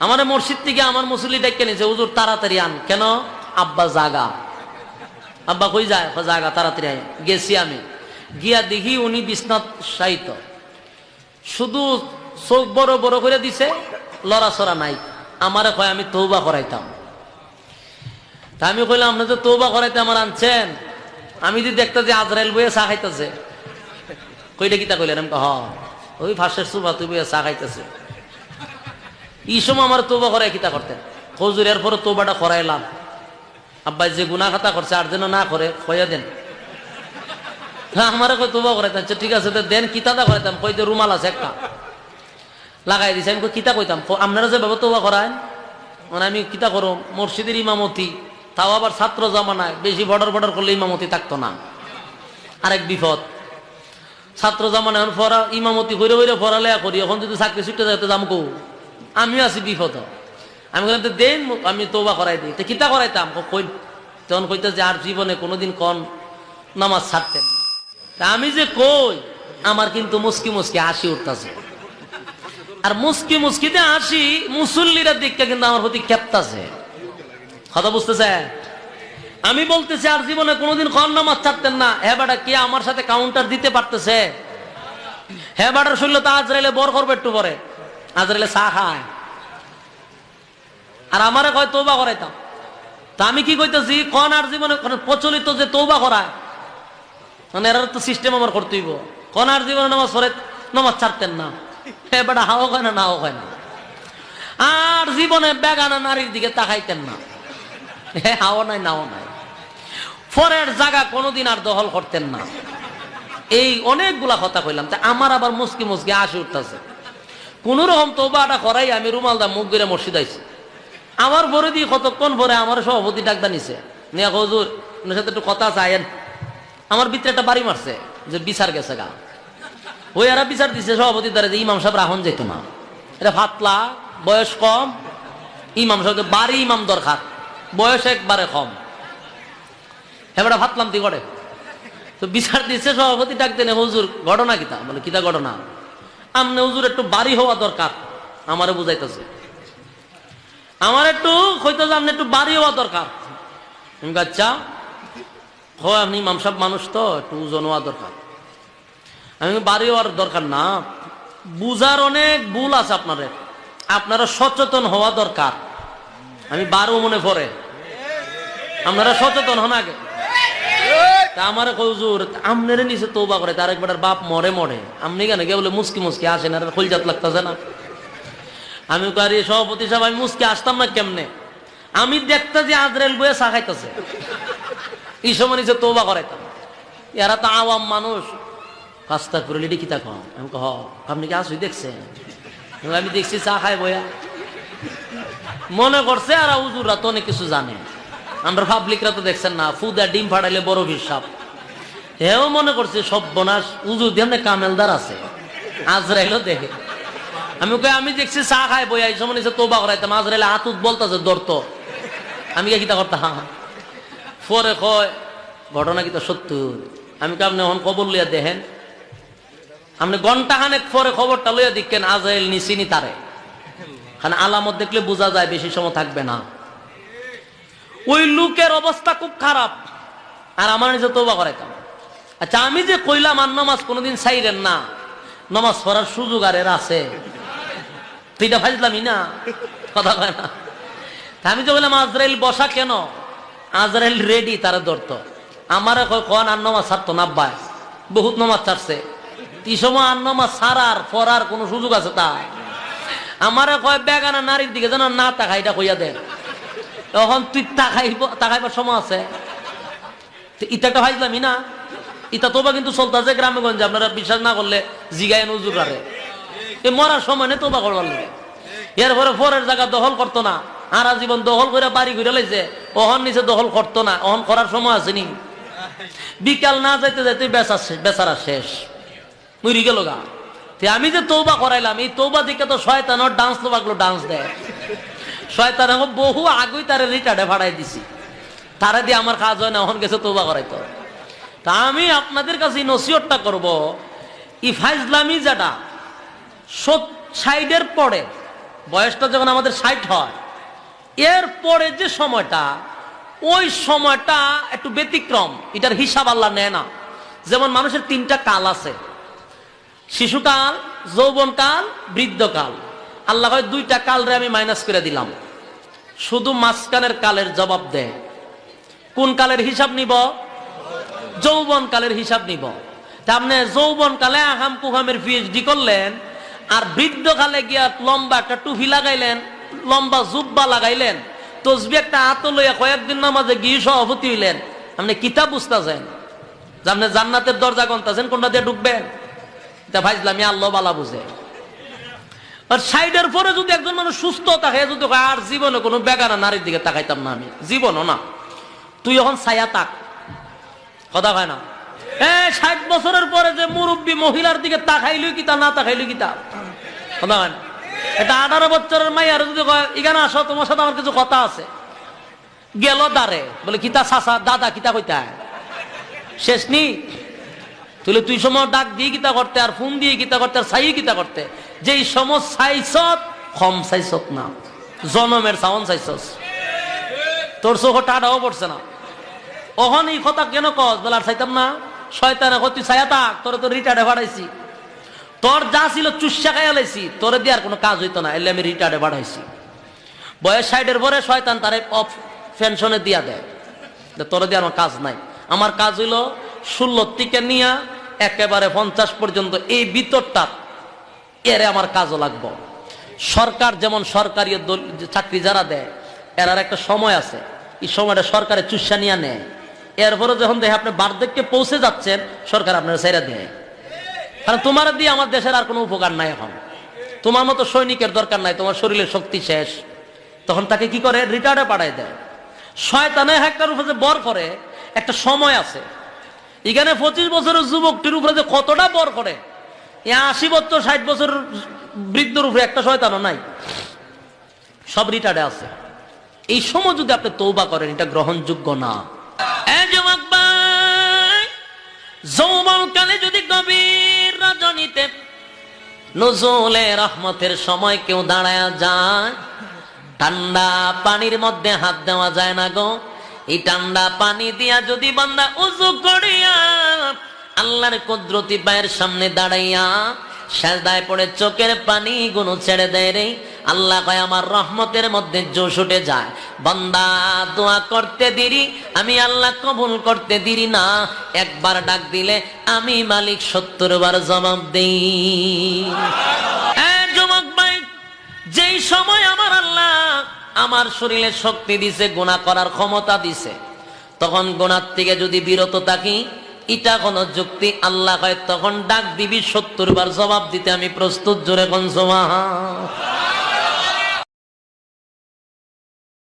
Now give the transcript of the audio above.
আমার মসজিদ থেকে আমার মুসল্লি ডেকে নিয়েছে, হুজুর তাড়াতাড়ি আন। কেন? আব্বা জাগা। আব্বা কই যায়? জাগা, তাড়াতাড়ি আয়। গেছি আমি, গিয়া দেখি উনি বিছনাত শায়িত, শুধু চোখ বড় বড় করে দিছে, লড়াছড়া নাই। আমারে কয় আমি তওবা করাইতাম। তা আমি কইলাম আপনি তো তওবা করাইতে আমার আনছেন, আমি যদি দেখতে যে আজরাইল বইয়ে চা খাইতেছে। কইটা কিতা কইলেন? আমি হ ওই ফাঁসের সুবা তুই বইয়ে চা খাইতেছে। এই সময় আমার তওবা করাই কিতা করতেন? হুজুর এরপরে তওবাটা করাইলাম, আব্বাই যে গুনাহ খাতা করছে আর যেন না করে কইয়া দেন। আমারে কই তওবা করাইতাম। ঠিক আছে দেন, কিতাটা করাইতাম। কই যে রুমাল আছে একটা, লাগাই দিছে। আমি কিতা কইতাম, আপনারা যে ভাবে তওবা করায়, মানে আমি কিতা করো মসজিদের ইমামতি, তাও আবার ছাত্র জামানায়, বেশি বর্ডার বর্ডার করলে ইমামতি থাকতো না। আরেক বিপদ, ছাত্র জামানায় এখন পড়া ইমামতি হইরে হইরে পড়ালেখা করি, এখন যদি চাকরি ছুটে যাইতে যাম কো, আমিও আছি বিপদ। আমি বললাম দেন আমি তওবা করাই দিই। তো কিতা করাইতাম? কই তখন কইতে যে আর জীবনে কোনোদিন কোন নামাজ ছাড়তেন। তা আমি যে কই, আমার কিন্তু মুস্কি মুস্কি হাসি উঠতেছে, আর মুস্কি মুস্কিতে হাসি মুসল্লিরা দেখতে কিন্তু আমার প্রতি খেপতাছে। কথা বুঝতেছে? আমি বলতেছি আর জীবনে কোনোদিন কোন নামাজ ছাড়তেন না। হ্যাঁ বেটা কে আমার সাথে কাউন্টার দিতে পারতেছে? হ্যাঁ বেটার শরীরে তো আজরাইলে বর করবে একটু পরে, আজরাইলে চা খায়, আর আমারে কয় তওবা করাইতাম। তা আমি কি কইতেছি, কোন আর জীবনে প্রচলিত যে তওবা করায়, মানে এর তো সিস্টেম আমার করতে হইব। কোন আর জীবনে নামাজ ছাড়তেন না। হ্যাঁ বেটা হাও কয় না, নাও কয় না। আর জীবনে বেগানা নারীর দিকে তাকাইতেন না। হ্যাঁ হাও নাই, নাও নাই। পরের জায়গা কোনোদিন আর দখল করতেন না। এই অনেকগুলা কথা কইলাম। তা আমার আবার মুসকি মুসকি হাসি উঠতেছে। কোন রকম তওবাটা করাই আমি রুমালদা মুখ গিরে মসজিদ আইছি। আমার বড় দিয়ে কতক্ষণ পরে আমার সভাপতি ডাকদা নিছে, নিয়ে হুজুর ওনার সাথে একটু কথা চাইেন। আমার ভিতরে একটা বাড়ি মারছে যে বিচার গেছে গা। ওই এরা বিচার দিছে সভাপতি দ্বারা যে ইমাম সাহেব রাহন যেত না, এটা ফাতলা, বয়স কম, ইমাম সাহেবকে বাড়ি ইমাম দরকার, বয়স একবারে কম। এবার ফাতলাম তি করে তো বিচার দিচ্ছে সভাপতি ডাকতে নে, হুজুর ঘটনা কিতা? বলে কিতা ঘটনা? আমনে হুজুর একটু বাড়ি হওয়া দরকার। আমারে বুঝাইতেছে, আমার একটু কইতেছে আপনি একটু বাড়ি হওয়া দরকার। আচ্ছা হয়, আপনি ইমাম সাহেব মানুষ তো একটু ওজন হওয়া দরকার। আমি বাড়ি হওয়ার দরকার না, বুঝার অনেক ভুল আছে আপনাদের, আপনারা সচেতন হওয়া দরকার। আমি বারো মনে পড়ে, আপনারা সচেতন হন আগে। তা আমার হুজুর আমনের নিচে তওবা করে, তার একবার বাপ মরে মরে, আপনি কেন কে বলে মুসকি মুসকি আসেন, আর খোলজাত লাগতেছে না। আমি কারি সভাপতি সাহেব, আমি মুসকি আসতাম না কেমনে? আমি দেখতে যে আজরাইল বইয়ে চা খাইতেছে, এই সময় নিচে তওবা করাইতাম। এরা তো আওয়াম মানুষ, কাজটা করে লিডি কিতা কম। আমি হ আপনি কি আসুই দেখছেন? আমি দেখছি চা খাই বইয়া, মনে করছে আর হুজুররা তো অনেক কিছু জানে। আমরা পাবলিকরা তো দেখছেন না, ফুদা ডিম ফাটাইলে বড় হিসাব। হেও মনে করছে সর্বনাশ, হুজুর দিয়ে কামেলদার আছে, আজরাইলও দেখে। আমি কই আমি দেখছি চা খাই বইয়া, এই সময় নিচে তওবা করাইতাম। আজরাইলে হাতুত বলতেছে ধরতো, আমি কে কিতা করতাম? পরে কয় ঘটনা কিতা সত্য? আমি কে আপনি এখন খবর লইয়া দেখেন, আপনি ঘন্টা খানেক পরে খবরটা লইয়া দেখেন আজরাইল নিচিনি তারে, কারণ আলামত দেখলে বোঝা যায় বেশি সময় থাকবে না। ওই লোকের অবস্থা খুব খারাপ, আর আমার নিজে তওবা করাইতাম। আচ্ছা আমি যে কইলাম আর নামাজ কোনোদিন ছাইরেন না, নামাজ পড়ার সুযোগ আর এর আছে, তুইটা ভাজলামই না, কথা কয় না। আমি যে বললাম আজরাইল বসা কেন, আজরাইল রেডি তারা ধরত। আমার কন আর নামাজ ছাড়তো না, আব্বাই বহুত নামাজ ছাড়ছে, এই সময় আর নামাজ ছাড়ার পড়ার কোন সুযোগ আছে? তা আমারে কয় বেগানা নারীর দিকে যেন না তাকাই, এটা কইয়া দেন। তখন তুই তাকাইবার সময় আছে? ইটা একটা ভাইজলামই না, ইটা তোবা কিন্তু চলতেছে গ্রামে গঞ্জে। আপনারা বিশ্বাস না করলে জিগায় নজুর রাখে, এ মরার সময় নেই তোবা করবার লাগে। এরপরে পরের জায়গা দখল করতো না, আর জীবন দখল করে বাড়ি ঘুরে লাইছে, ওহন নিচে দখল করতো না, ওহন করার সময় আসেনি। বিকাল না যাইতে যাইতে বেচারা শেষ, মরি গেল গা। আমি যে তওবা করাইলাম, এই তওবা দিকে তো শয়তানের ডান্স লোবাগলো ডান্স দেয়। শয়তান বহু আগেই তারে রিটার্ডে ভাড়াই দিছি, তারা দিয়ে আমার কাজ হয় না, ওহন গেছে তওবা করাইতো। তা আমি আপনাদের কাছে নসিহতটা করবো, ই ফাইজলামি যেটা সাইডের পরে বয়সটা যখন আমাদের 60 হয়, এরপরে যে সময়টা, ওই সময়টা একটু ব্যতিক্রম, এটার হিসাব আল্লাহ নেয় না। যেমন মানুষের 3টা কাল আছে, শিশুকাল, যৌবনকাল, বৃদ্ধকাল। আল্লাহ হয় 2টা কালরে আমি মাইনাস করে দিলাম, শুধু মাঝখানের কালের জবাব দেয়। কোন কালের হিসাব নিব? যৌবন কালের হিসাব নিব। আপনি যৌবন কালে আহাম কুহামের পিএইচডি করলেন, আর বৃদ্ধকালে গিয়া লম্বা একটা টুপি লাগাইলেন, লম্বা জুব্বা লাগাইলেন, তসবি একটা হাত লইয়া কয়েকদিন নামাজে গিয়ে সভাপতি হইলেন। আপনি কিতাব বুঝতেছেন যে আপনি জান্নাতের দরজা গন্তাছেন, কোনটা দিয়ে ঢুকবেন? এটা ভাইজলামি, আল্লাহ বালা বুঝে। আর 60-এর পরে যদি একজন মানুষ সুস্থ থাকে, যদি আর জীবনে কোনো বেগানা নারীর দিকে তাকাইতাম না আমি, জীবনও না, তুই এখন ছায়া তাক, কথা হয় না। 60 বছরের পরে যে মুরব্বী মহিলার দিকে তাকাইলই কিতা, না তাকাইলই কিতা, কথা হয় না। এটা 18 বছরের মাইয়ার যদি এখানে আসো, তোমার সাথে আমার কিছু কথা আছে, গেল দাঁড়ে বলে কিতা চাচা দাদা কিতা কইতা, শেষ নি তুই সময় ডাক দিয়ে কিতা করতে, আর ফোন দিয়ে কিতা করতে, আর ছাই কিতা করতে, যেই সময় চাইছত কম চাইছত না, জনমের সাউন্ড চাইছস, তোর চোখ টাটাও পড়ছে না। ওখানে এই কথা কেন কস? বলে আর চাইতাম না, শয়তানে কত তুই ছায়া থাক, তোর তো রিটার্ডে বাড়াইছি, তোর যা ছিল চুষা খাইয়া লাইছি, তোরে দিয়ে আর কোনো কাজ হইতো না, এলে আমি রিটার্ডে বাড়াইছি। বয়স 60-এর পরে শয়তান তারে অফ পেনশনে দিয়া দেয়, তোরে দিয়ে আমার কাজ নাই। আমার কাজ হইল 16 থেকে নিয়ে একেবারে 50 পর্যন্ত, এই ভিতরটা এরে আমার কাজও লাগবো। সরকার যেমন সরকারি চাকরি যারা দেয়, এরার একটা সময় আছে, এই সময়টা সরকারে চুষা নিয়ে নেয়। এরপরে যখন দেখে আপনি বার্ধক্যে পৌঁছে যাচ্ছেন, সরকার আপনার ছেড়ে দেয়। কারণ তোমার দিয়ে আমার দেশের আর কোনো উপকার নাই, এখন তোমার মতো সৈনিকের দরকার নাই, তোমার শরীরের শক্তি শেষ। তখন তাকে কি করে? রিটায়ার্ডে পাঠায় দেয়। শয়তানে একটার উপরে যে বর করে, একটা সময় আছে। এখানে 25 বছরের যুবকটির উপরে যে কতটা বর করে, 80 বছর 60 বছর বৃদ্ধর উপরে একটা শয়তানও নাই, সব রিটায়ার্ডে আছে। এই সময় যদি আপনি তওবা করেন, এটা গ্রহণযোগ্য না। যৌবনকালে যদি গভীর রজনীতে নজুলে রহমতের সময় কেউ দাঁড়ায় যায়, ঠান্ডা পানির মধ্যে হাত দেওয়া যায় না গো। এই ঠান্ডা পানি দিয়া যদি বান্দা উযু করিয়া আল্লাহর কুদরতি পায়ের সামনে দাঁড়াইয়া সেজদায় পড়ে চোখের পানি গুলো ছেড়ে দেয় রে, আল্লাহ কয় আমার রহমতের মধ্যে জোশ উঠে যায়। বান্দা দোয়া করতে দেরি, আমি আল্লাহ কবুল করতে দেরি না। একবার ডাক দিলে আমি মালিক 70 বার জবাব দেই। যুবক ভাই, যেই সময় আমার আল্লাহ আমার শরীরে শক্তি দিছে, গুনাহ করার ক্ষমতা দিছে, তখন গুনাহ থেকে যদি বিরত থাকি, এটা কোন যুক্তি? আল্লাহ কয় তখন ডাক দিবি 70 বার জবাব দিতে আমি প্রস্তুত। জোরে কোন সুবহান।